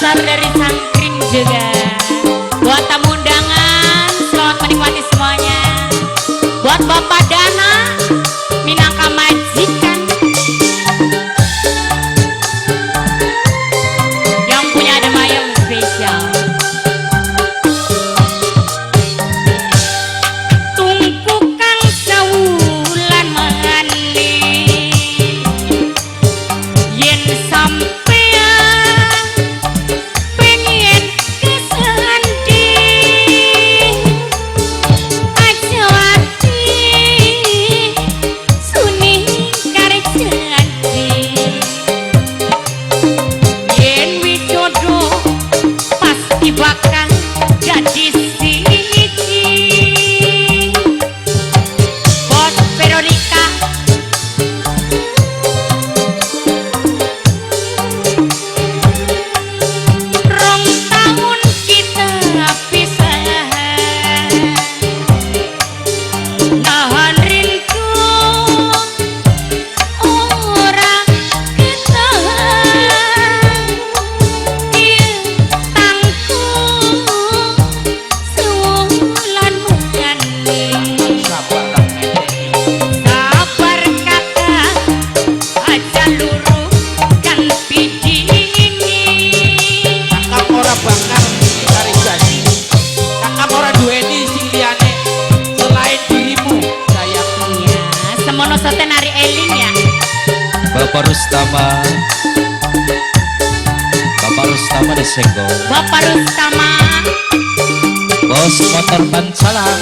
besar dari Sangkring juga. Buat tamu undangan, selamat menikmati semuanya. Buat Bapak Dana, Minangka majikan, yang punya ada mayang spesial. Tungku kang sewulan mangani, yen sampean pengen kesanding, aja wati suni karek janji. Yen widodo pasti bakal jadi siji. Bos Veronica, rong tahun kita pisah, nahan rindu ora ketahan. Ieu tangku sewulan mengani, sabar kata aja luruh kan pidini. Kakak ora bakal cari janji. Kakak ora duweni sing liyane selain dirimu sayang. Ya, semono sote nari Elin ya. Bapak Rustama Desenggo, Bapak Rustama, bos motor ban salam.